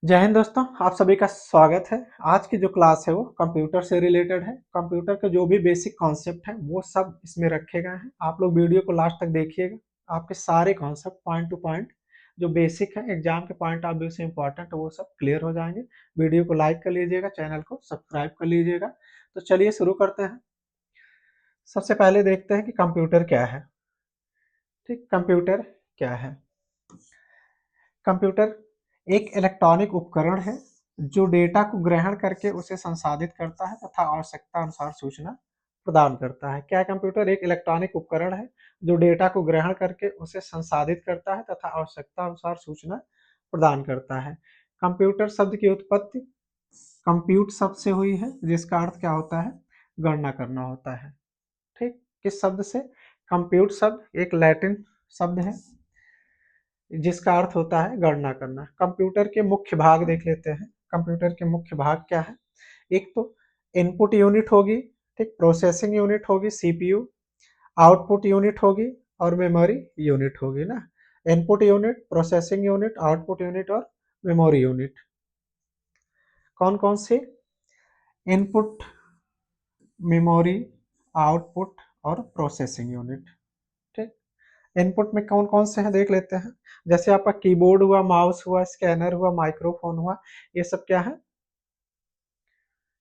जय हिंद दोस्तों, आप सभी का स्वागत है। आज की जो क्लास है वो कंप्यूटर से रिलेटेड है। कंप्यूटर के जो भी बेसिक कॉन्सेप्ट हैं वो सब इसमें रखे गए हैं। आप लोग वीडियो को लास्ट तक देखिएगा। आपके सारे कॉन्सेप्ट पॉइंट टू पॉइंट जो बेसिक है एग्जाम के पॉइंट ऑफ व्यू से इंपॉर्टेंट है वो सब क्लियर हो जाएंगे। वीडियो को लाइक कर लीजिएगा, चैनल को सब्सक्राइब कर लीजिएगा। तो चलिए शुरू करते हैं। सबसे पहले देखते हैं कि कंप्यूटर क्या है। ठीक, कंप्यूटर क्या है। कंप्यूटर एक इलेक्ट्रॉनिक उपकरण है जो डेटा को ग्रहण करके उसे संसाधित करता है तथा आवश्यकता अनुसार सूचना प्रदान करता है। क्या कंप्यूटर एक इलेक्ट्रॉनिक उपकरण है जो डेटा को ग्रहण करके उसे संसाधित करता है तथा आवश्यकता अनुसार सूचना प्रदान करता है। कंप्यूटर शब्द की उत्पत्ति कंप्यूट शब्द से हुई है जिसका अर्थ क्या होता है, गणना करना होता है। ठीक, किस शब्द से? कंप्यूट शब्द एक लैटिन शब्द है जिसका अर्थ होता है गणना करना। कंप्यूटर के मुख्य भाग देख लेते हैं। कंप्यूटर के मुख्य भाग क्या है? एक तो इनपुट यूनिट होगी, ठीक, प्रोसेसिंग यूनिट होगी सीपीयू, आउटपुट यूनिट होगी और मेमोरी यूनिट होगी ना। Input unit, processing unit, output unit और मेमोरी यूनिट। कौन कौन सी? इनपुट, मेमोरी, आउटपुट और प्रोसेसिंग यूनिट। ठीक, इनपुट में कौन कौन से हैं देख लेते हैं। जैसे आपका कीबोर्ड हुआ, माउस हुआ, स्कैनर हुआ, माइक्रोफोन हुआ, ये सब क्या है?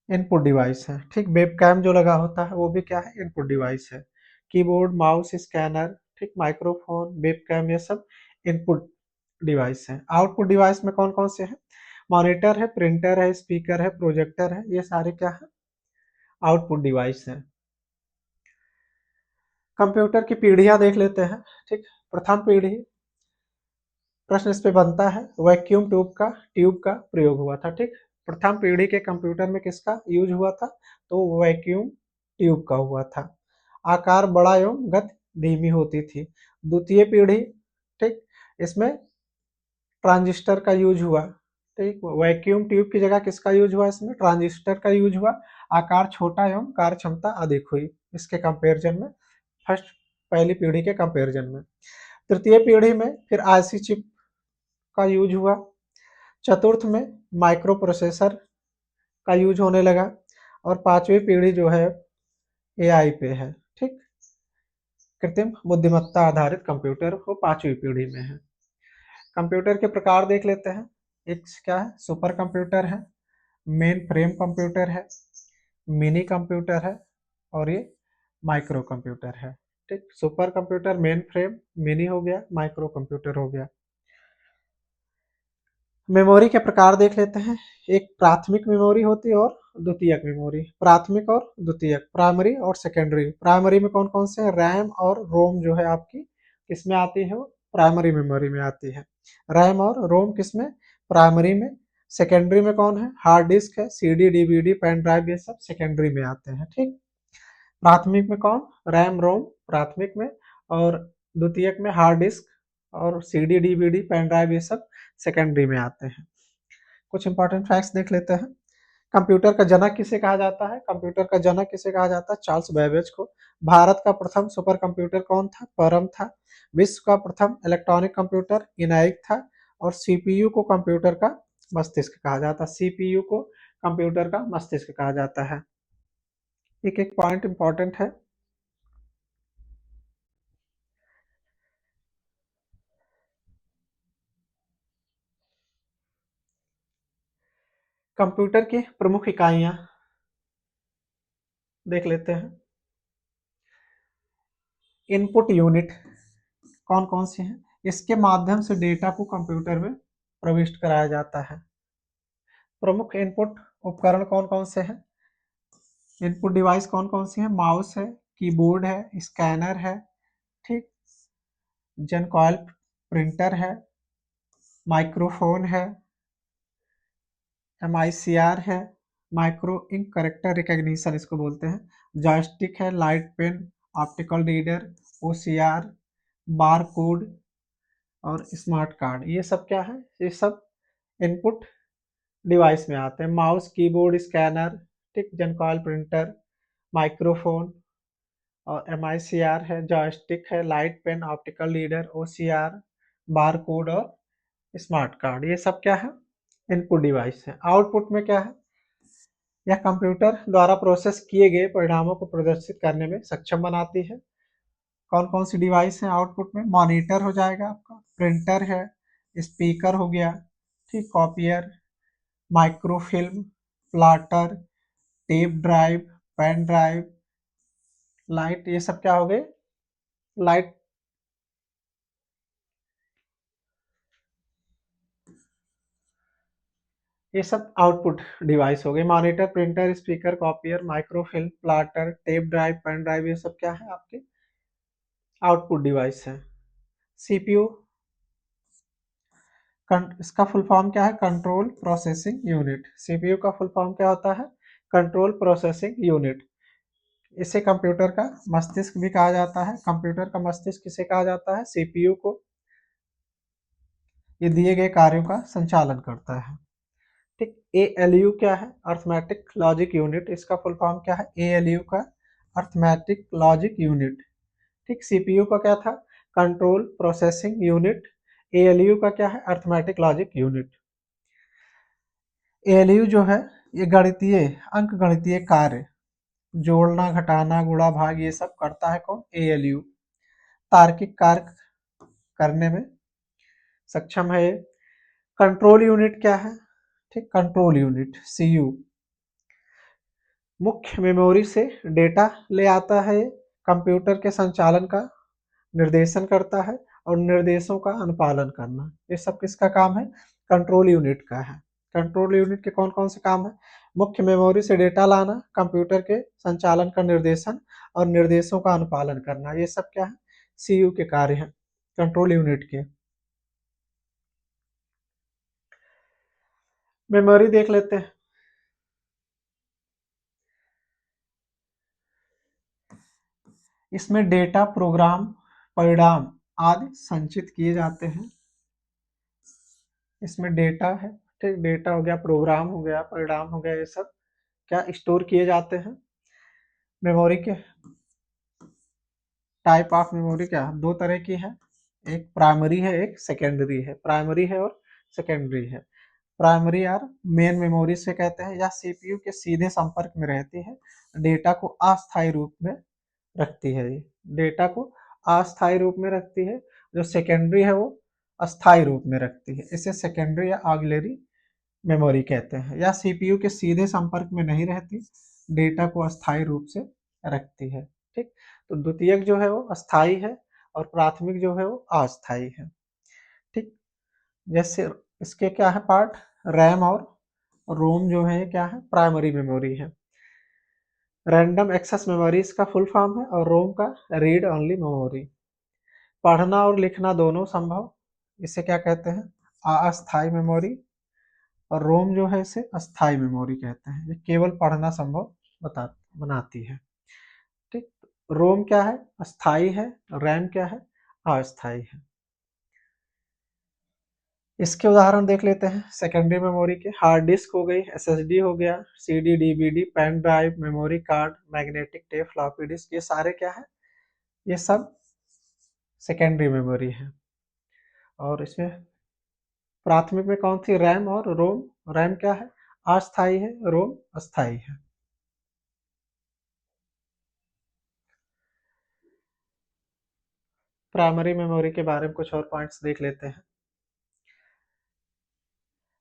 इनपुट डिवाइस है। ठीक, वेबकैम जो लगा होता है वो भी क्या है? इनपुट डिवाइस है। कीबोर्ड, माउस, स्कैनर, ठीक, माइक्रोफोन, वेबकैम, ये सब इनपुट डिवाइस है। आउटपुट डिवाइस में कौन कौन से हैं? मॉनिटर है, प्रिंटर है, स्पीकर है, प्रोजेक्टर है, ये सारे क्या है? आउटपुट डिवाइस है। कंप्यूटर की पीढ़ियां देख लेते हैं। ठीक, प्रथम पीढ़ी, प्रश्न इस पे बनता है, वैक्यूम ट्यूब का प्रयोग हुआ था। ठीक, प्रथम पीढ़ी के कंप्यूटर में किसका यूज हुआ था? तो वैक्यूम ट्यूब का हुआ था। आकार बड़ा एवं गति धीमी होती थी। द्वितीय पीढ़ी, ठीक, इसमें ट्रांजिस्टर का यूज हुआ। ठीक, वैक्यूम ट्यूब की जगह किसका यूज हुआ? इसमें ट्रांजिस्टर का यूज हुआ। आकार छोटा एवं कार्य क्षमता अधिक हुई इसके कंपेरिजन में, फर्स्ट पहली पीढ़ी के कंपेरिजन में। तृतीय पीढ़ी में फिर आईसी चिप का यूज हुआ। चतुर्थ में माइक्रो प्रोसेसर का यूज होने लगा और पांचवी पीढ़ी जो है एआई पे है। ठीक, कृत्रिम बुद्धिमत्ता आधारित कंप्यूटर वो पांचवी पीढ़ी में है। कंप्यूटर के प्रकार देख लेते हैं। एक क्या है? सुपर कंप्यूटर है, मेन फ्रेम कंप्यूटर है, मिनी कंप्यूटर है और ये माइक्रो कंप्यूटर है। ठीक, super computer, main frame, mini हो गया, माइक्रो कंप्यूटर हो गया। मेमोरी के प्रकार देख लेते हैं। एक प्राथमिक मेमोरी होती है और द्वितीयक मेमोरी। प्राथमिक और द्वितीयक, प्राइमरी और सेकेंडरी। प्राइमरी में कौन कौन से हैं? रैम और रोम जो है आपकी किसमें आती है? वो प्राइमरी मेमोरी में आती है। रैम और रोम किसमें? प्राइमरी में। सेकेंडरी में कौन है? हार्ड डिस्क है, सीडी, डीवीडी, पेन ड्राइव, ये सब सेकेंडरी में आते हैं। ठीक, प्राथमिक में कौन? रैम, रोम प्राथमिक में, और द्वितीयक में हार्ड डिस्क और सीडी, डीवीडी, पेन ड्राइव, ये सब सेकेंडरी में आते हैं। कुछ इंपॉर्टेंट फैक्ट्स देख लेते हैं। कंप्यूटर का जनक किसे कहा जाता है? कंप्यूटर का जनक किसे कहा जाता है? चार्ल्स बेबेज को। भारत का प्रथम सुपर कंप्यूटर कौन था? परम था। विश्व का प्रथम इलेक्ट्रॉनिक कंप्यूटर इनैक था। और सीपीयू को कंप्यूटर का मस्तिष्क कहा जाता है। सीपीयू को कंप्यूटर का मस्तिष्क कहा जाता है। एक एक पॉइंट इंपॉर्टेंट है। कंप्यूटर की प्रमुख इकाइयां देख लेते हैं। इनपुट यूनिट कौन कौन से हैं? इसके माध्यम से डेटा को कंप्यूटर में प्रविष्ट कराया जाता है। प्रमुख इनपुट उपकरण कौन कौन से हैं? इनपुट डिवाइस कौन कौन सी हैं? माउस है, कीबोर्ड है, स्कैनर है, ठीक, जेनकॉइल प्रिंटर है, माइक्रोफोन है, MICR है, माइक्रो इंक करेक्टर रिकॉग्निशन इसको बोलते हैं, जॉयस्टिक है, light pen, optical reader, OCR, bar code और स्मार्ट कार्ड। ये सब क्या है? ये सब इनपुट डिवाइस में आते हैं। माउस, कीबोर्ड, स्कैनर, ठीक, जेनकॉइल प्रिंटर, माइक्रोफोन और MICR है, जॉयस्टिक है, light pen, optical reader, OCR, bar code और स्मार्ट कार्ड। ये सब क्या है? इनपुट डिवाइस है। आउटपुट में क्या है, यह कंप्यूटर द्वारा प्रोसेस किए गए परिणामों को प्रदर्शित करने में सक्षम बनाती है। कौन कौन सी डिवाइस है आउटपुट में, मॉनिटर हो जाएगा आपका, प्रिंटर है, स्पीकर हो गया, ठीक, copier, microfilm, plotter, tape drive, pen drive, light, ये सब क्या हो गए, लाइट, ये सब आउटपुट डिवाइस हो गए। Monitor, printer, speaker, copier, microfilm, plotter, tape drive, pen drive, ये सब क्या है आपके आउटपुट डिवाइस है। सीपीयू, इसका फुल फॉर्म क्या है, कंट्रोल प्रोसेसिंग यूनिट। सीपीयू का फुल फॉर्म क्या होता है, कंट्रोल प्रोसेसिंग यूनिट। इसे कंप्यूटर का मस्तिष्क भी कहा जाता है। कंप्यूटर का मस्तिष्क किसे कहा जाता है, सीपीयू को। ये दिए गए कार्यों का संचालन करता है। ठीक, एएलयू क्या है, अर्थमेटिक लॉजिक यूनिट। इसका फुल फॉर्म क्या है, एएलयू का अर्थमेटिक लॉजिक यूनिट। ठीक, सीपीयू का क्या था, कंट्रोल प्रोसेसिंग यूनिट। एएलयू का क्या है, अर्थमेटिक लॉजिक यूनिट। एएलयू जो है ये गणितीय, अंक गणितीय कार्य, जोड़ना, घटाना, गुणा, भाग, ये सब करता है कौन, एएलयू। तार्किक कार्य करने में सक्षम है। कंट्रोल यूनिट क्या है, ठीक, कंट्रोल यूनिट सीयू मुख्य मेमोरी से डेटा ले आता है, कंप्यूटर के संचालन का निर्देशन करता है और निर्देशों का अनुपालन करना, ये सब किसका काम है, कंट्रोल यूनिट का है। कंट्रोल यूनिट के कौन कौन से काम है, मुख्य मेमोरी से डेटा लाना, कंप्यूटर के संचालन का निर्देशन और निर्देशों का अनुपालन करना, ये सब क्या है, सीयू के कार्य हैं, कंट्रोल यूनिट के। मेमोरी देख लेते हैं। इसमें डेटा, प्रोग्राम, परिणाम आदि संचित किए जाते हैं। इसमें डेटा है, ठीक, डेटा हो गया, प्रोग्राम हो गया, परिणाम हो गया, ये सब क्या स्टोर किए जाते हैं। मेमोरी के टाइप ऑफ मेमोरी क्या दो तरह की है, एक प्राइमरी है, एक सेकेंडरी है। प्राइमरी है और सेकेंडरी है। प्राइमरी यार मेन मेमोरी से कहते हैं, या सीपीयू के सीधे संपर्क में रहती है, डेटा को अस्थायी रूप में रखती है। ये डेटा को अस्थायी रूप में रखती है। जो सेकेंडरी है वो अस्थायी रूप में रखती है, इसे सेकेंडरी या ऑक्सिलरी मेमोरी कहते हैं। या सीपीयू के सीधे संपर्क में नहीं रहती, डेटा को अस्थायी रूप से रखती है। ठीक, तो द्वितीयक जो है वो अस्थायी है और प्राथमिक जो है वो अस्थायी है। ठीक, जैसे इसके क्या है पार्ट, रैम और रोम जो है क्या है, प्राइमरी मेमोरी है। रैंडम एक्सेस मेमोरी इसका फुल फॉर्म है, और रोम का रीड ओनली मेमोरी। पढ़ना और लिखना दोनों संभव, इसे क्या कहते हैं, अस्थायी मेमोरी। और रोम जो है इसे अस्थायी मेमोरी कहते हैं, ये केवल पढ़ना संभव बता बनाती है। ठीक, रोम क्या है, अस्थायी है, रैम क्या है, अस्थायी है। इसके उदाहरण देख लेते हैं सेकेंडरी मेमोरी के। हार्ड डिस्क हो गई, एसएसडी हो गया, CD, DVD, pen drive, memory card, magnetic tape, floppy disk, ये सारे क्या है, ये सब सेकेंडरी मेमोरी है। और इसमें प्राथमिक में कौन सी, रैम और रोम। रैम क्या है, अस्थायी है, रोम अस्थायी है। प्राइमरी मेमोरी के बारे में कुछ और पॉइंट्स देख लेते हैं।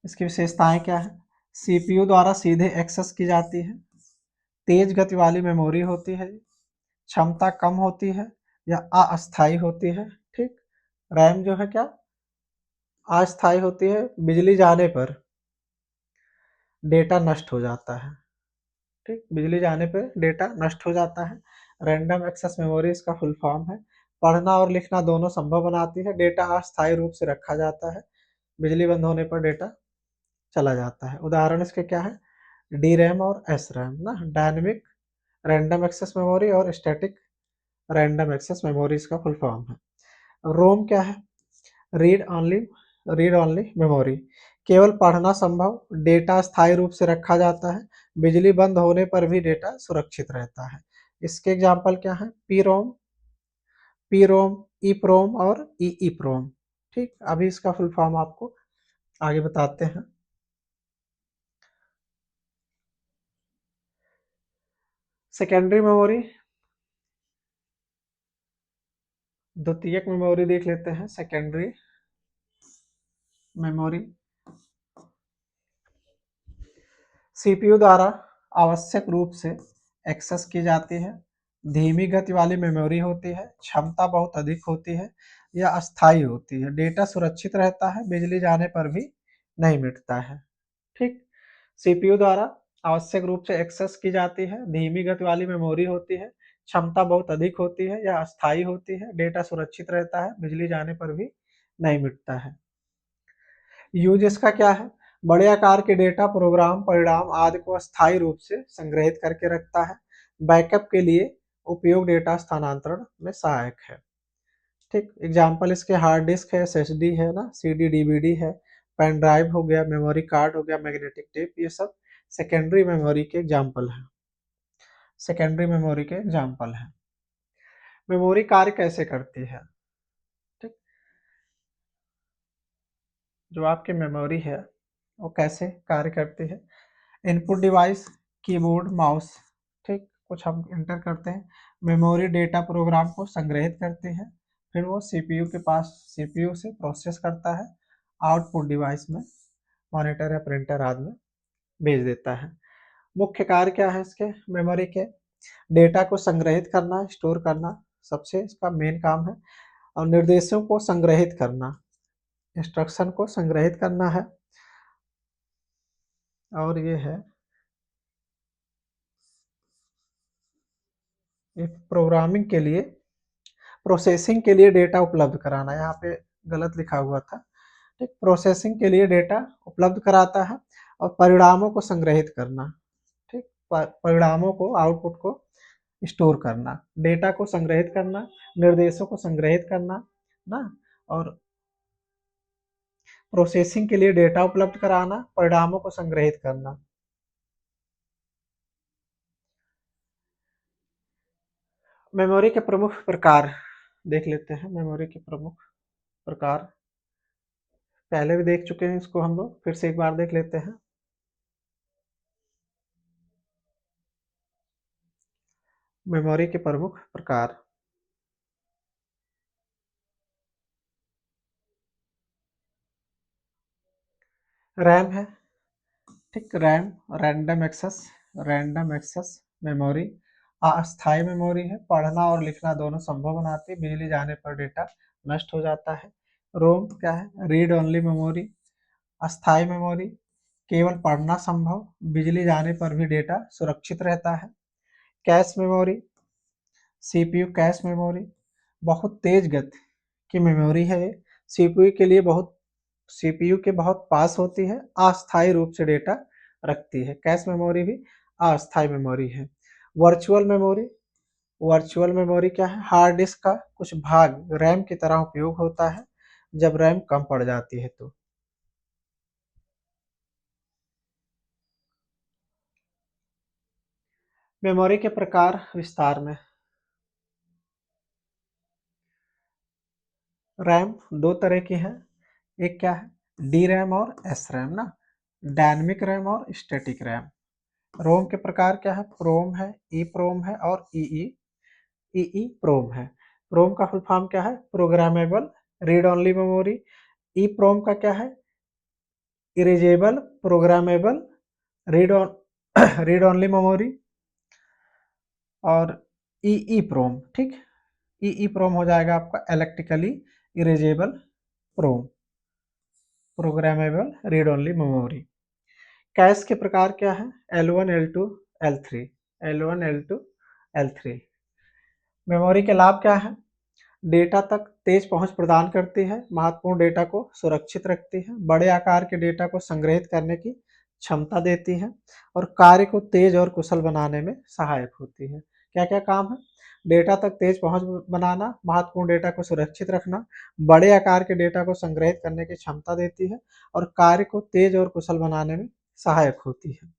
इसकी विशेषताएं क्या है, सीपीयू द्वारा सीधे एक्सेस की जाती है, तेज गति वाली मेमोरी होती है, क्षमता कम होती है या अस्थायी होती है। ठीक, रैम जो है क्या अस्थायी होती है, बिजली जाने पर डेटा नष्ट हो जाता है। ठीक, बिजली जाने पर डेटा नष्ट हो जाता है। रैंडम एक्सेस मेमोरी इसका फुल फॉर्म है, पढ़ना और लिखना दोनों संभव बनाती है, डेटा अस्थायी रूप से रखा जाता है, बिजली बंद होने पर डेटा चला जाता है। उदाहरण इसके क्या है, डी रैम और एस रैम ना, डायनेमिक रैंडम एक्सेस मेमोरी और स्टैटिक रैंडम एक्सेस मेमोरी इसका फुल फॉर्म है। रोम क्या है, read only, read only memory, केवल पढ़ना संभव, डेटा स्थायी रूप से रखा जाता है, बिजली बंद होने पर भी डेटा सुरक्षित रहता है। इसके एग्जाम्पल क्या है, पी रोम, पी रोम, ई प्रोम और ई प्रोम। ठीक, अभी इसका फुल फॉर्म आपको आगे बताते हैं। सेकेंडरी मेमोरी, द्वितीयक मेमोरी देख लेते हैं। सेकेंडरी मेमोरी सीपीयू द्वारा आवश्यक रूप से एक्सेस की जाती है, धीमी गति वाली मेमोरी होती है, क्षमता बहुत अधिक होती है या अस्थायी होती है, डेटा सुरक्षित रहता है, बिजली जाने पर भी नहीं मिटता है। ठीक, सीपीयू द्वारा आवश्यक रूप से एक्सेस की जाती है, धीमी गति वाली मेमोरी होती है, क्षमता बहुत अधिक होती है या अस्थायी होती है, डेटा सुरक्षित रहता है, बिजली जाने पर भी नहीं मिटता है। यूज इसका क्या है? बड़े आकार के डेटा, प्रोग्राम, परिणाम आदि को अस्थायी रूप से संग्रहित करके रखता है। बैकअप के लिए उपयोग डेटा स्थानांतरण में सहायक है। ठीक, एग्जाम्पल इसके हार्ड डिस्क है, एसएसडी है ना, सीडी डीवीडी है, पेन ड्राइव हो गया, मेमोरी कार्ड हो गया, मैग्नेटिक टेप, ये सब सेकेंडरी मेमोरी के एग्जाम्पल हैं। सेकेंडरी मेमोरी के एग्जाम्पल हैं। मेमोरी कार्य कैसे करती है? ठीक, जो आपकी मेमोरी है वो कैसे कार्य करती है? इनपुट डिवाइस, कीबोर्ड, माउस, ठीक, कुछ हम इंटर करते हैं, मेमोरी डेटा प्रोग्राम को संग्रहित करती है, फिर वो सीपीयू के पास, सीपीयू से प्रोसेस करता है, आउटपुट डिवाइस में, मॉनिटर या प्रिंटर आदि में भेज देता है। मुख्य कार्य क्या है इसके मेमोरी के? डेटा को संग्रहित करना, स्टोर करना, सबसे इसका मेन काम है, और निर्देशों को संग्रहित करना, इंस्ट्रक्शन को संग्रहित करना है, और ये है प्रोग्रामिंग के लिए, प्रोसेसिंग के लिए डेटा उपलब्ध कराना। यहाँ पे गलत लिखा हुआ था। ठीक, प्रोसेसिंग के लिए डेटा उपलब्ध कराता है और परिणामों को संग्रहित करना। ठीक, परिणामों को, आउटपुट को स्टोर करना, डेटा को संग्रहित करना, निर्देशों को संग्रहित करना ना, और प्रोसेसिंग के लिए डेटा उपलब्ध कराना, परिणामों को संग्रहित करना। मेमोरी के प्रमुख प्रकार देख लेते हैं। मेमोरी के प्रमुख प्रकार पहले भी देख चुके हैं, इसको हम लोग फिर से एक बार देख लेते हैं। मेमोरी के प्रमुख प्रकार, रैम है। ठीक, रैम, रैंडम एक्सेस मेमोरी, अस्थायी मेमोरी है, पढ़ना और लिखना दोनों संभव बनाती है, बिजली जाने पर डेटा नष्ट हो जाता है। रोम क्या है? रीड ओनली मेमोरी, अस्थायी मेमोरी, केवल पढ़ना संभव, बिजली जाने पर भी डेटा सुरक्षित रहता है। Cache memory, CPU cache memory, बहुत तेज गति की मेमोरी है ये, सीपीयू के लिए बहुत, सीपीयू के बहुत पास होती है, अस्थायी रूप से डेटा रखती है। कैश मेमोरी भी अस्थायी मेमोरी है। वर्चुअल मेमोरी, वर्चुअल मेमोरी क्या है? हार्ड डिस्क का कुछ भाग रैम की तरह उपयोग होता है जब रैम कम पड़ जाती है तो। मेमोरी के प्रकार विस्तार में, रैम दो तरह की है, एक क्या है? डी रैम और एस रैम ना, डायनेमिक रैम और स्टैटिक रैम। रोम के प्रकार क्या है? प्रोम है, ई प्रोम है और ई प्रोम है। प्रोम का फुल फॉर्म क्या है? Programmable read only memory. E PROM का क्या है? Erasable programmable read read only memory. और ई प्रोम, ठीक, ई प्रोम हो जाएगा आपका electrically erasable PROM, programmable read only memory. Cache के प्रकार क्या है? L1, L2, L3, L1, L2, L3। Memory के लाभ क्या है? डेटा तक तेज पहुंच प्रदान करती है, महत्वपूर्ण डेटा को सुरक्षित रखती है, बड़े आकार के डेटा को संग्रहित करने की क्षमता देती है और कार्य को तेज और कुशल बनाने में सहायक होती है। क्या क्या काम है? डेटा तक तेज पहुंच बनाना, महत्वपूर्ण डेटा को सुरक्षित रखना, बड़े आकार के डेटा को संग्रहित करने की क्षमता देती है और कार्य को तेज और कुशल बनाने में सहायक होती है।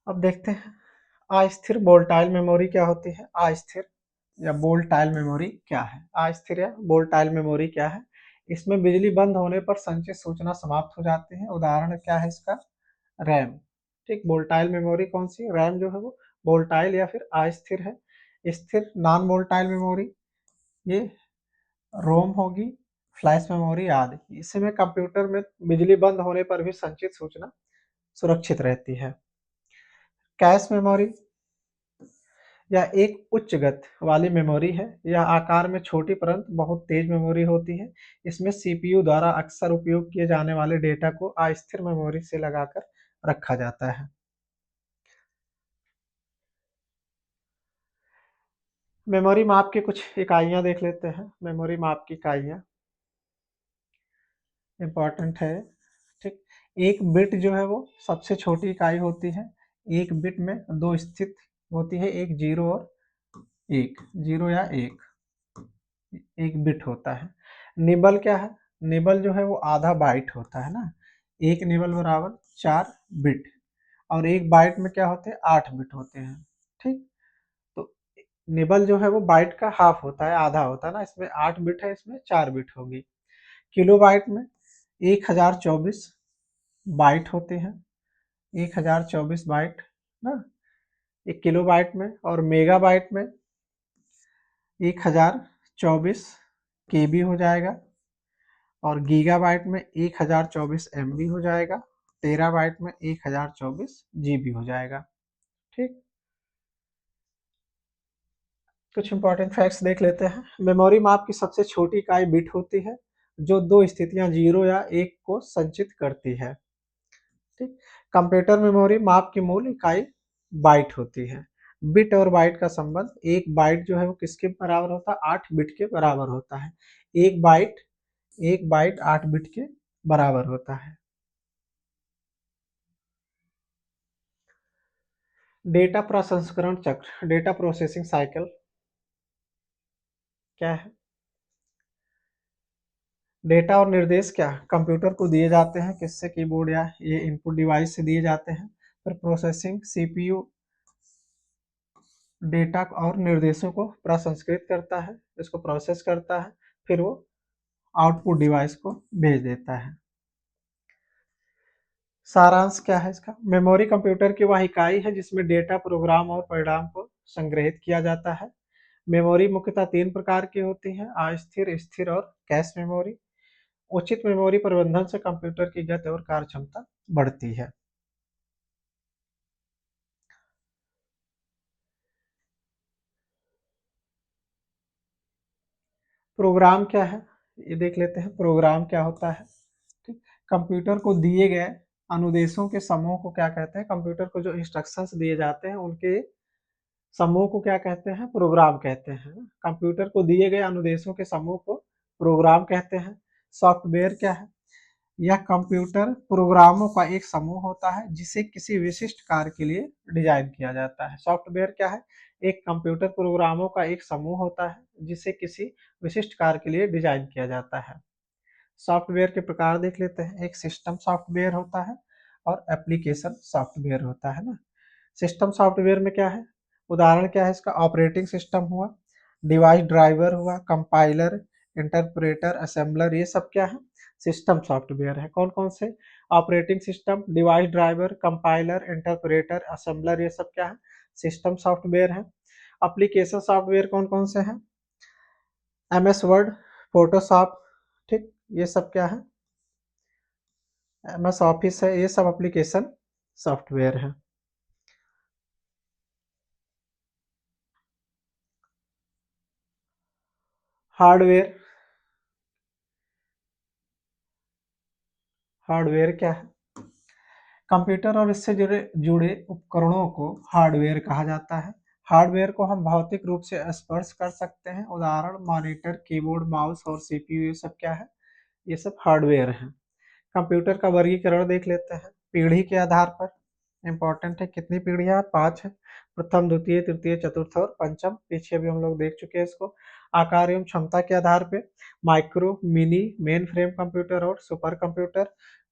अब देखते हैं अस्थिर वोलेटाइल मेमोरी क्या होती है। अस्थिर या वोलेटाइल मेमोरी क्या है? अस्थिर या वोलेटाइल मेमोरी क्या है? इसमें बिजली बंद होने पर संचित सूचना समाप्त हो जाती है। उदाहरण क्या है इसका? रैम। ठीक, वोलेटाइल मेमोरी कौन सी? रैम जो है वो वोलेटाइल या फिर अस्थिर है। स्थिर नॉन वोलेटाइल मेमोरी ये रोम होगी, फ्लैश मेमोरी आदि। इसमें कंप्यूटर में बिजली बंद होने पर भी संचित सूचना सुरक्षित रहती है। कैश मेमोरी यह एक उच्च गति वाली मेमोरी है। यह आकार में छोटी परंतु बहुत तेज मेमोरी होती है। इसमें सीपीयू द्वारा अक्सर उपयोग किए जाने वाले डेटा को अस्थिर मेमोरी से लगाकर रखा जाता है। मेमोरी माप की कुछ इकाइयां देख लेते हैं। मेमोरी माप की इकाइयां इंपॉर्टेंट है। ठीक, एक बिट जो है वो सबसे छोटी इकाई होती है। एक बिट में दो स्थित होती है, एक जीरो और एक, जीरो या एक बिट होता है। निबल क्या है? निबल जो है वो आधा बाइट होता है ना। एक निबल बराबर 4 बिट, और एक बाइट में क्या होते हैं? 8 बिट होते हैं। ठीक, तो निबल जो है वो बाइट का हाफ होता है, आधा होता है ना। इसमें 8 बिट है, इसमें 4 बिट होगी। किलो बाइट में 1024 बाइट होते हैं, 1024 बाइट ना एक किलो बाइट में। और मेगा बाइट में 1024 केबी हो जाएगा, और गीगा बाइट में 1024 MB हो जाएगा। टेरा बाइट में 1024 GB हो जाएगा। ठीक, कुछ इंपॉर्टेंट फैक्ट्स देख लेते हैं। मेमोरी माप की सबसे छोटी इकाई बिट होती है, जो दो स्थितियां 0 या 1 को संचित करती है। ठीक, कंप्यूटर मेमोरी माप की मूल इकाई बाइट होती है। बिट और बाइट का संबंध, एक बाइट जो है वो किसके बराबर होता है? 8 बिट के बराबर होता है। एक बाइट एक बाइट 8 बिट के बराबर होता है। डेटा प्रसंस्करण चक्र, डेटा प्रोसेसिंग साइकिल क्या है? डेटा और निर्देश क्या कंप्यूटर को दिए जाते हैं? किससे? कीबोर्ड या ये इनपुट डिवाइस से दिए जाते हैं। फिर प्रोसेसिंग, सीपीयू डेटा और निर्देशों को प्रसंस्कृत करता है, इसको प्रोसेस करता है, फिर वो आउटपुट डिवाइस को भेज देता है। सारांश क्या है इसका? मेमोरी कंप्यूटर की वह इकाई है जिसमें डेटा, प्रोग्राम और परिणाम को संग्रहित किया जाता है। मेमोरी मुख्यतः 3 प्रकार की होती है: अस्थिर, स्थिर और कैश मेमोरी। उचित मेमोरी प्रबंधन से कंप्यूटर की गति और कार्यक्षमता बढ़ती है। प्रोग्राम क्या है ये देख लेते हैं। प्रोग्राम क्या होता है? ठीक, कंप्यूटर को दिए गए अनुदेशों के समूह को क्या कहते हैं? कंप्यूटर को जो इंस्ट्रक्शंस दिए जाते हैं उनके समूह को क्या कहते हैं? प्रोग्राम कहते हैं। कंप्यूटर को दिए गए अनुदेशों के समूह को प्रोग्राम कहते हैं। सॉफ्टवेयर क्या है? यह कंप्यूटर प्रोग्रामों का एक समूह होता है जिसे किसी विशिष्ट कार्य के लिए डिजाइन किया जाता है। सॉफ्टवेयर क्या है? एक कंप्यूटर प्रोग्रामों का एक समूह होता है जिसे किसी विशिष्ट कार्य के लिए डिजाइन किया जाता है। सॉफ्टवेयर के प्रकार देख लेते हैं। एक सिस्टम सॉफ्टवेयर होता है और एप्लीकेशन सॉफ्टवेयर होता है ना। सिस्टम सॉफ्टवेयर में क्या है? उदाहरण क्या है इसका? ऑपरेटिंग सिस्टम हुआ, डिवाइस ड्राइवर हुआ, कंपाइलर, इंटरप्रेटर, असेंबलर, ये सब क्या है? सिस्टम सॉफ्टवेयर है। कौन कौन से? Operating system, device driver, compiler, interpreter, assembler, ये सब क्या है? सिस्टम सॉफ्टवेयर है। एप्लीकेशन सॉफ्टवेयर कौन कौन से हैं? MS वर्ड, फोटोशॉप, ठीक, ये सब क्या है? MS ऑफिस है, ये सब एप्लीकेशन सॉफ्टवेयर है। हार्डवेयर, हार्डवेयर क्या है? कंप्यूटर और इससे जुड़े जुड़े उपकरणों को हार्डवेयर कहा जाता है। हार्डवेयर को हम भौतिक रूप से स्पर्श कर सकते हैं। उदाहरण मॉनिटर, कीबोर्ड, माउस और सीपीयू, ये सब क्या है? ये सब हार्डवेयर हैं। कंप्यूटर का वर्गीकरण देख लेते हैं। पीढ़ी के आधार पर इंपॉर्टेंट है। कितनी पीढ़ियां? 5 है। प्रथम, द्वितीय, तृतीय, चतुर्थ और पंचम। पीछे भी हम लोग देख चुके हैं इसको। आकार एवं क्षमता के आधार पे micro, mini, main frame computer और सुपर कंप्यूटर।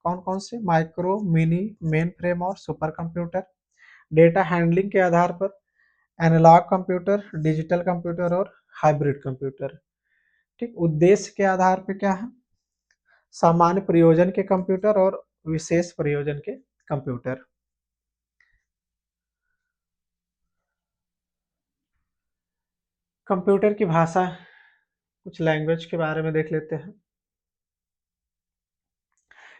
कौन कौन से? माइक्रो, मिनी, मेन फ्रेम और सुपर कंप्यूटर। डेटा हैंडलिंग के आधार पर एनालॉग कंप्यूटर, डिजिटल कंप्यूटर और हाइब्रिड कंप्यूटर। ठीक, उद्देश्य के आधार पे क्या है, सामान्य प्रयोजन के कंप्यूटर और विशेष प्रयोजन के कंप्यूटर। कंप्यूटर की भाषा, कुछ लैंग्वेज के बारे में देख लेते हैं।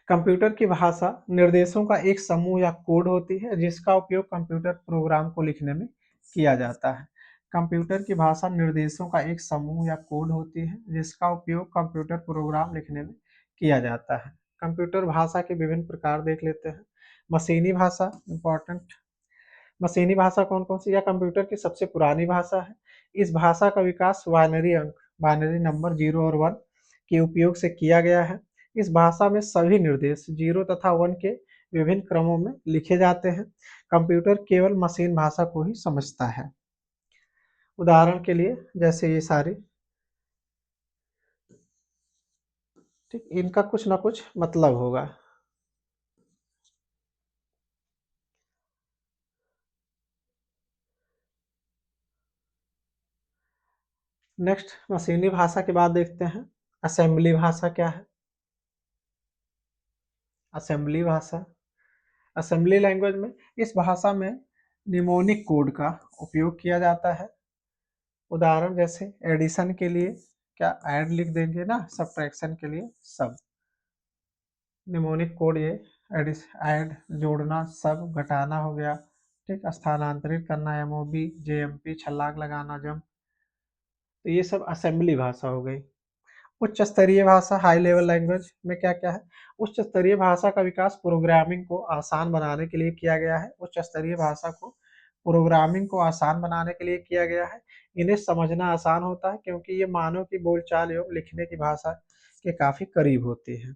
कंप्यूटर की भाषा निर्देशों का एक समूह या कोड होती है जिसका उपयोग कंप्यूटर प्रोग्राम को लिखने में किया जाता है। कंप्यूटर की भाषा निर्देशों का एक समूह या कोड होती है जिसका उपयोग कंप्यूटर प्रोग्राम लिखने में किया जाता है। कंप्यूटर भाषा के विभिन्न प्रकार देख लेते हैं। मशीनी भाषा इंपॉर्टेंट। मशीनी भाषा कौन कौन सी, या कंप्यूटर की सबसे पुरानी भाषा है। इस भाषा का विकास बाइनरी अंक, बाइनरी नंबर 0 और 1 के उपयोग से किया गया है। इस भाषा में सभी निर्देश 0 तथा 1 के विभिन्न क्रमों में लिखे जाते हैं। कंप्यूटर केवल मशीन भाषा को ही समझता है। उदाहरण के लिए जैसे ये सारी, ठीक, इनका कुछ ना कुछ मतलब होगा। नेक्स्ट मशीनी भाषा के बाद देखते हैं असेंबली भाषा क्या है। असेंबली भाषा, असेंबली लैंग्वेज में इस भाषा में निमोनिक कोड का उपयोग किया जाता है। उदाहरण जैसे एडिशन के लिए क्या ऐड लिख देंगे ना, सब्ट्रैक्शन के लिए सब। निमोनिक कोड ये ऐड जोड़ना, सब घटाना हो गया, ठीक, स्थानांतरित करना, एमओबी, जेएमपी, छलांग लगाना, जंप, तो ये सब असेंबली भाषा हो गई। उच्च स्तरीय भाषा हाई लेवल लैंग्वेज में क्या क्या है। उच्च स्तरीय भाषा का विकास प्रोग्रामिंग को आसान बनाने के लिए किया गया है। उच्च स्तरीय भाषा को प्रोग्रामिंग को आसान बनाने के लिए किया गया है। इन्हें समझना आसान होता है क्योंकि ये मानव की बोलचाल एवं लिखने की भाषा के काफी करीब होती है।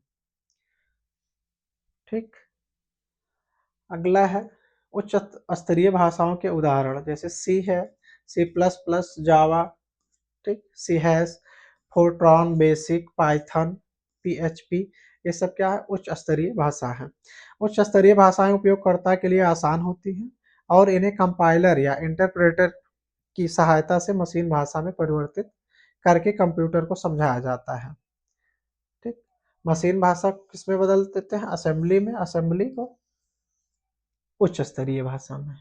ठीक, अगला है उच्च स्तरीय भाषाओं के उदाहरण, जैसे सी है, सी प्लस प्लस, जावा, ठीक, C hash, Fortran, BASIC, Python, PHP, ये सब क्या है, उच्च स्तरीय भाषा है। उच्च स्तरीय भाषाएं उपयोगकर्ता के लिए आसान होती हैं और इन्हें कंपाइलर या इंटरप्रेटर की सहायता से मशीन भाषा में परिवर्तित करके कंप्यूटर को समझाया जाता है। ठीक, मशीन भाषा किसमें बदल देते हैं, असेंबली में, असेंबली को उच्च स्तरीय भाषा में।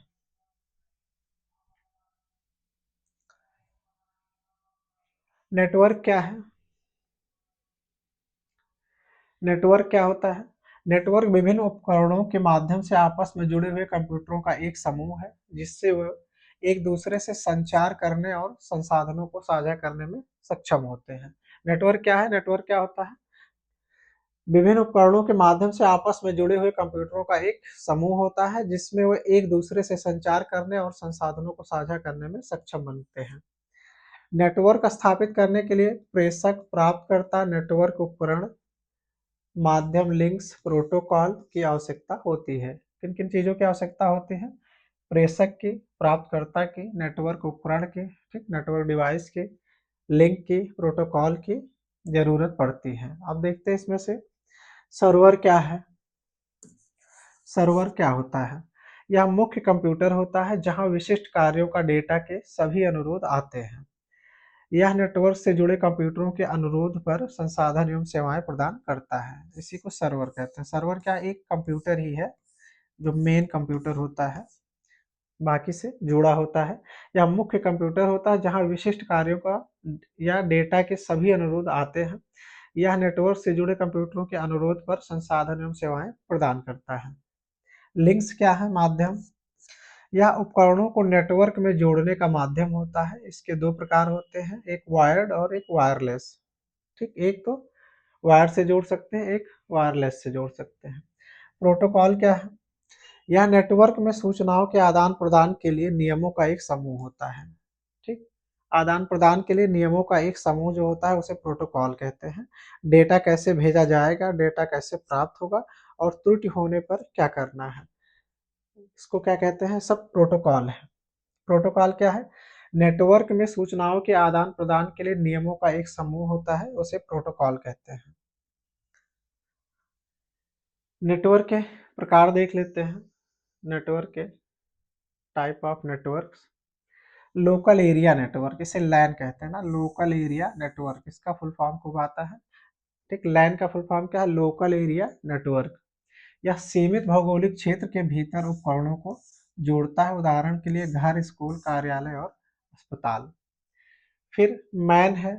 नेटवर्क क्या है, नेटवर्क क्या होता है। नेटवर्क विभिन्न उपकरणों के माध्यम से आपस में जुड़े हुए कंप्यूटरों का एक समूह है जिससे वे एक दूसरे से संचार करने और संसाधनों को साझा करने में सक्षम होते हैं। नेटवर्क क्या है, नेटवर्क क्या होता है, विभिन्न उपकरणों के माध्यम से आपस में जुड़े हुए कंप्यूटरों का एक समूह होता है जिसमें वे एक दूसरे से संचार करने और संसाधनों को साझा करने में सक्षम बनते हैं। नेटवर्क स्थापित करने के लिए प्रेषक, प्राप्तकर्ता, नेटवर्क उपकरण, माध्यम, लिंक्स, प्रोटोकॉल की आवश्यकता होती है। किन किन चीज़ों की आवश्यकता होती है, प्रेषक की, प्राप्तकर्ता की, नेटवर्क उपकरण की, ठीक, नेटवर्क डिवाइस की, लिंक की, प्रोटोकॉल की जरूरत पड़ती है। अब देखते हैं इसमें से सर्वर क्या है। सर्वर क्या होता है, यह मुख्य कंप्यूटर होता है जहां विशिष्ट कार्यों का डेटा के सभी अनुरोध आते हैं। यह नेटवर्क से जुड़े कंप्यूटरों के अनुरोध पर संसाधन एवं सेवाएं प्रदान करता है। इसी को सर्वर कहते हैं। सर्वर क्या, एक कंप्यूटर ही है जो मेन कंप्यूटर होता है, बाकी से जुड़ा होता है। यह मुख्य कंप्यूटर होता है जहां विशिष्ट कार्यों का या डेटा के सभी अनुरोध आते हैं। यह नेटवर्क से जुड़े कंप्यूटरों के अनुरोध पर संसाधन एवं सेवाएं प्रदान करता है। लिंक्स क्या है, माध्यम। यह उपकरणों को नेटवर्क में जोड़ने का माध्यम होता है। इसके दो प्रकार होते हैं, एक वायर्ड और एक वायरलेस। ठीक, एक तो वायर से जोड़ सकते हैं, एक वायरलेस से जोड़ सकते हैं। प्रोटोकॉल क्या है, यह नेटवर्क में सूचनाओं के आदान प्रदान के लिए नियमों का एक समूह होता है। ठीक, आदान प्रदान के लिए नियमों का एक समूह जो होता है उसे प्रोटोकॉल कहते हैं। डेटा कैसे भेजा जाएगा, डेटा कैसे प्राप्त होगा और त्रुटि होने पर क्या करना है, इसको क्या कहते हैं, सब प्रोटोकॉल है। प्रोटोकॉल क्या है, नेटवर्क में सूचनाओं के आदान प्रदान के लिए नियमों का एक समूह होता है, उसे प्रोटोकॉल कहते हैं। नेटवर्क के प्रकार देख लेते हैं, नेटवर्क के type of networks. Local area network, इसे लैन कहते हैं ना, लोकल एरिया नेटवर्क, इसका फुल फॉर्म खूब आता है। ठीक, लैन का फुल फॉर्म क्या है? Local area network. यह सीमित भौगोलिक क्षेत्र के भीतर उपकरणों को जोड़ता है, उदाहरण के लिए घर, स्कूल, कार्यालय और अस्पताल। फिर मैन है,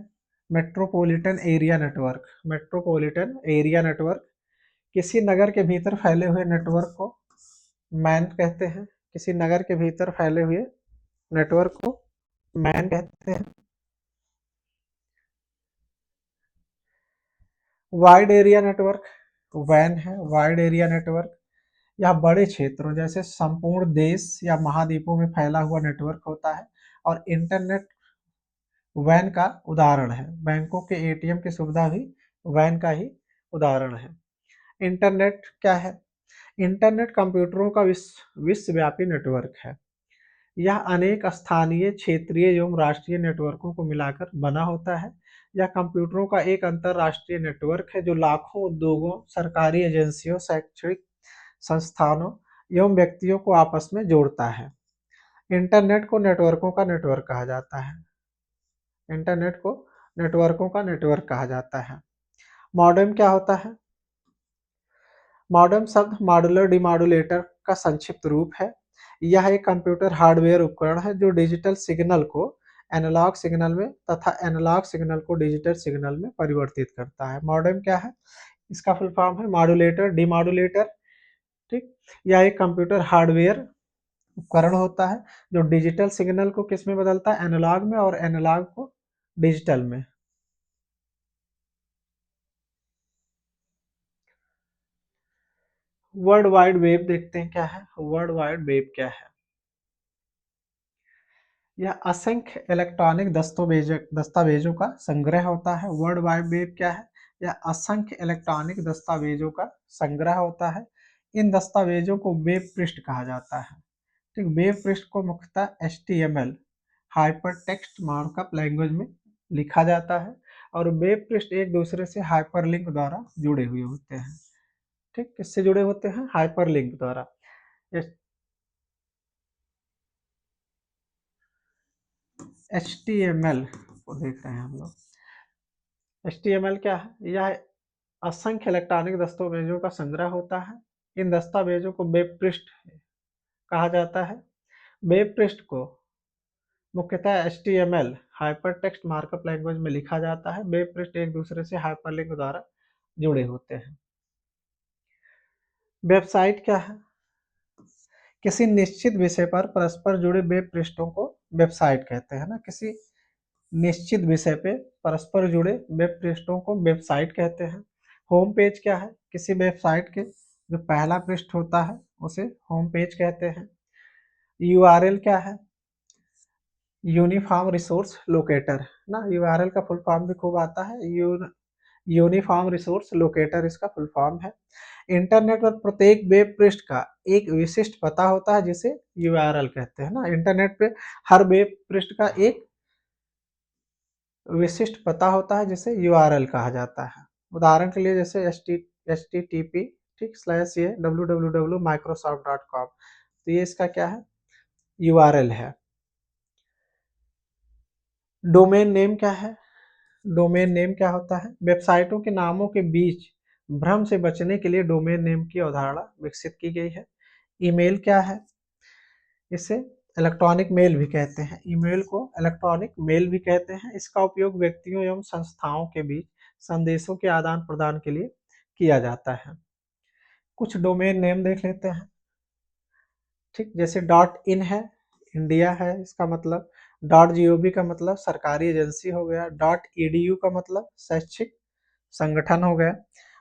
metropolitan area network. Metropolitan area network किसी नगर के भीतर फैले हुए नेटवर्क को मैन कहते हैं। किसी नगर के भीतर फैले हुए नेटवर्क को मैन कहते हैं। वाइड एरिया नेटवर्क वैन है। वाइड एरिया नेटवर्क यह बड़े क्षेत्रों जैसे संपूर्ण देश या महाद्वीपों में फैला हुआ नेटवर्क होता है। और इंटरनेट वैन का उदाहरण है। बैंकों के एटीएम की सुविधा भी वैन का ही उदाहरण है। इंटरनेट क्या है? इंटरनेट कंप्यूटरों का विश्वव्यापी नेटवर्क है। यह अनेक स्थानीय, क्षेत्रीय एवं राष्ट्रीय नेटवर्कों को मिलाकर बना होता है। यह कंप्यूटरों का एक अंतरराष्ट्रीय नेटवर्क है जो लाखों उद्योगों, सरकारी एजेंसियों, शैक्षणिक संस्थानों एवं व्यक्तियों को आपस में जोड़ता है। इंटरनेट को नेटवर्कों का नेटवर्क कहा जाता है। इंटरनेट को नेटवर्कों का नेटवर्क कहा जाता है। मॉडेम क्या होता है? मॉडेम शब्द मॉड्यूलर डिमॉड्यूलेटर का संक्षिप्त रूप है। यह एक कंप्यूटर हार्डवेयर उपकरण है जो डिजिटल सिग्नल को एनालॉग सिग्नल में तथा एनालॉग सिग्नल को डिजिटल सिग्नल में परिवर्तित करता है। मॉडेम क्या है? इसका फुल फॉर्म है मॉड्यूलेटर, डिमॉड्यूलेटर। ठीक, यह एक कंप्यूटर हार्डवेयर उपकरण होता है जो डिजिटल सिग्नल को किस में बदलता है? एनालॉग में, और एनालॉग को डिजिटल में। वर्ल्ड वाइड वेब देखते हैं क्या है। वर्ल्ड वाइड वेब क्या है? यह असंख्य इलेक्ट्रॉनिक दस्तावेजों का संग्रह होता है। वर्ल्ड वाइड वेब क्या है? यह असंख्य इलेक्ट्रॉनिक दस्तावेजों का संग्रह होता है। इन दस्तावेजों को वेब पृष्ठ कहा जाता है। ठीक, वेब पृष्ठ को मुख्यतः HTML hyper text markup language में लिखा जाता है, और वेब पृष्ठ एक दूसरे से हाइपरलिंक द्वारा जुड़े हुए होते हैं। ठीक, किससे जुड़े होते हैं? हाइपरलिंक द्वारा। HTML को देख रहे हैं हम लोग। HTML क्या है? यह असंख्य इलेक्ट्रॉनिक दस्तावेजों का संग्रह होता है। इन दस्तावेजों को वेब पृष्ठ कहा जाता है। वेब पृष्ठ को मुख्यतः HTML हाइपरटेक्स्ट मार्कअप लैंग्वेज में लिखा जाता है। वेब पृष्ठ एक दूसरे से हाइपरलिंक द्वारा जुड़े होते हैं। वेबसाइट क्या है? किसी निश्चित विषय पर परस्पर जुड़े वेब पृष्ठों को वेबसाइट कहते हैं ना। किसी निश्चित विषय पे परस्पर जुड़े वेब पृष्ठों को वेबसाइट कहते हैं। होम पेज क्या है? किसी वेबसाइट के जो पहला पृष्ठ होता है उसे होम पेज कहते हैं। यूआरएल क्या है? यूनिफॉर्म रिसोर्स लोकेटर ना। यूआरएल का फुल फॉर्म भी खूब आता है। यूनिफॉर्म रिसोर्स लोकेटर इसका फुल फॉर्म है। इंटरनेट पर प्रत्येक वेब पृष्ठ का एक विशिष्ट पता होता है जिसे यूआरएल कहते हैं ना। इंटरनेट पे हर वेब पृष्ठ का एक विशिष्ट पता होता है जिसे यूआरएल कहा जाता है। उदाहरण के लिए जैसे HTTP ठीक स्लैश ये www.microsoft.com, तो ये इसका क्या है? यूआरएल है। डोमेन नेम क्या है? डोमेन नेम क्या होता है? वेबसाइटों के नामों के बीच भ्रम से बचने के लिए डोमेन नेम की अवधारणा विकसित की गई है। ईमेल क्या है? इसे इलेक्ट्रॉनिक मेल भी कहते हैं। ईमेल को इलेक्ट्रॉनिक मेल भी कहते हैं। इसका उपयोग व्यक्तियों एवं संस्थाओं के बीच संदेशों के आदान प्रदान के लिए किया जाता है। कुछ डोमेन नेम देख लेते हैं। ठीक, जैसे .in है, इंडिया है इसका मतलब। .gov का मतलब सरकारी एजेंसी हो गया। .edu का मतलब शैक्षिक संगठन हो गया।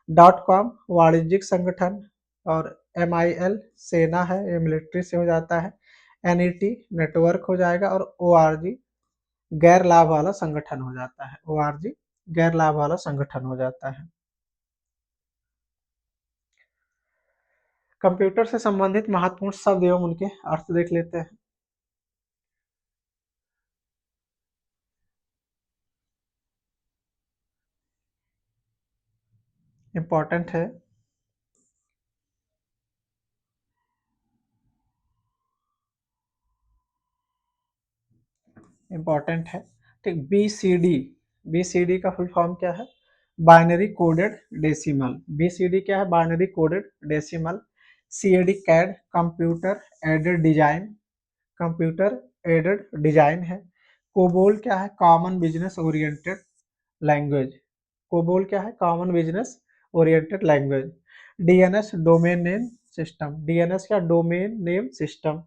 .com वाणिज्यिक संगठन, और MIL सेना है, ये मिलिट्री से हो जाता है। NET नेटवर्क हो जाएगा, और ORG गैर लाभ वाला संगठन हो जाता है। ORG गैर लाभ वाला संगठन हो जाता है। कंप्यूटर से संबंधित महत्वपूर्ण शब्द एवं उनके अर्थ देख लेते हैं। इंपॉर्टेंट है। इंपॉर्टेंट है। ठीक, बी सी डी का फुल फॉर्म क्या है? Binary coded decimal. B C D क्या है? Binary coded decimal. C A D CAD computer aided design, computer aided design है। कोबोल क्या है? Common business oriented language. COBOL क्या है? Common business oriented language. DNS domain name system. DNS क्या? Domain name system.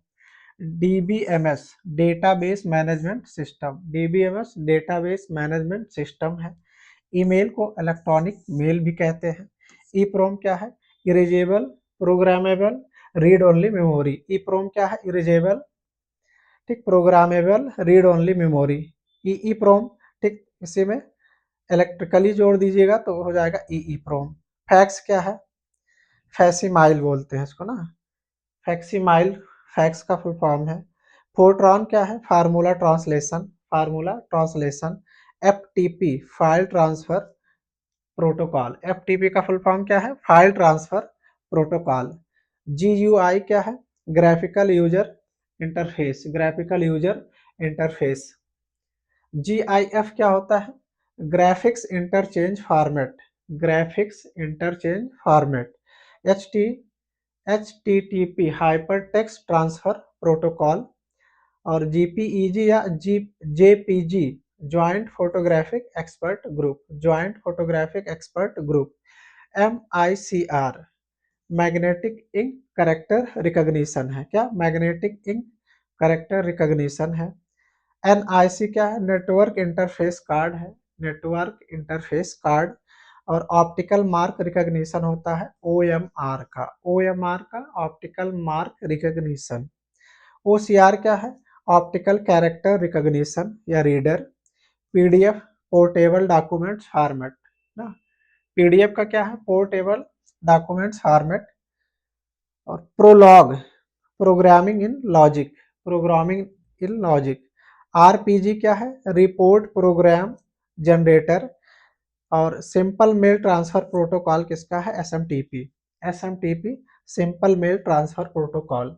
DBMS database management system. DBMS database management system है। Email को electronic mail भी कहते हैं। ईप्रोम क्या है? Erasable programmable read only memory. EPROM क्या है? इरेजेबल, ठीक, programmable read only memory. EPROM, ठीक, इसी में इलेक्ट्रिकली जोड़ दीजिएगा तो हो जाएगा ईप्रोम। फैक्स क्या है? फैसिमाइल बोलते हैं इसको ना, फैक्सिमाइल फैक्स का फुल फॉर्म है। फोर्ट्रॉन क्या है? Formula translation, formula translation. FTP file transfer protocol. FTP का फुल फॉर्म क्या है? File transfer protocol. जीयूआई क्या है? Graphical user interface, graphical user interface. GIF क्या होता है? Graphics interchange format, graphics interchange format. H T H T T P hyper text transfer protocol. और JPEG या G JPG joint photographic expert group, joint photographic expert group. MICR magnetic ink character recognition है। क्या? Magnetic ink character recognition है। NIC क्या है? Network interface card है, network interface card. और optical mark recognition होता है OMR का, OMR का ऑप्टिकल मार्क रिकॉग्निशन। OCR क्या है? ऑप्टिकल कैरेक्टर रिकॉग्निशन या reader. PDF portable documents format ना, PDF का क्या है? Portable documents format. और Prolog programming in logic, programming in logic. RPG क्या है? Report program generator. और सिंपल मेल ट्रांसफर प्रोटोकॉल किसका है? SMTP, SMTP simple mail transfer protocol.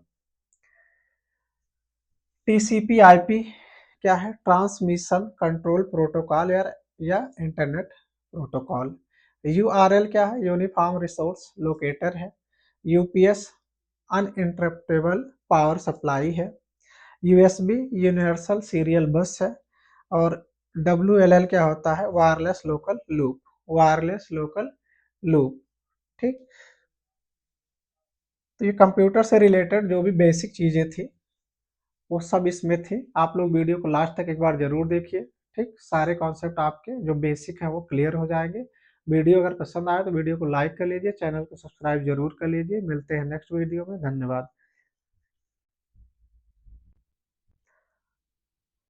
TCP/IP क्या है? ट्रांसमिशन कंट्रोल प्रोटोकॉल या इंटरनेट प्रोटोकॉल। URL क्या है? यूनिफॉर्म रिसोर्स लोकेटर है। UPS अनइंटरप्टेबल पावर सप्लाई है। USB यूनिवर्सल सीरियल बस है। और WLL क्या होता है? Wireless local loop, wireless local loop. ठीक, तो ये कंप्यूटर से रिलेटेड जो भी बेसिक चीजें थी वो सब इसमें थी। आप लोग वीडियो को लास्ट तक एक बार जरूर देखिए। ठीक, सारे कॉन्सेप्ट आपके जो बेसिक हैं वो क्लियर हो जाएंगे। वीडियो अगर पसंद आए तो वीडियो को लाइक कर लीजिए, चैनल को सब्सक्राइब जरूर कर लीजिए। मिलते हैं नेक्स्ट वीडियो में। धन्यवाद।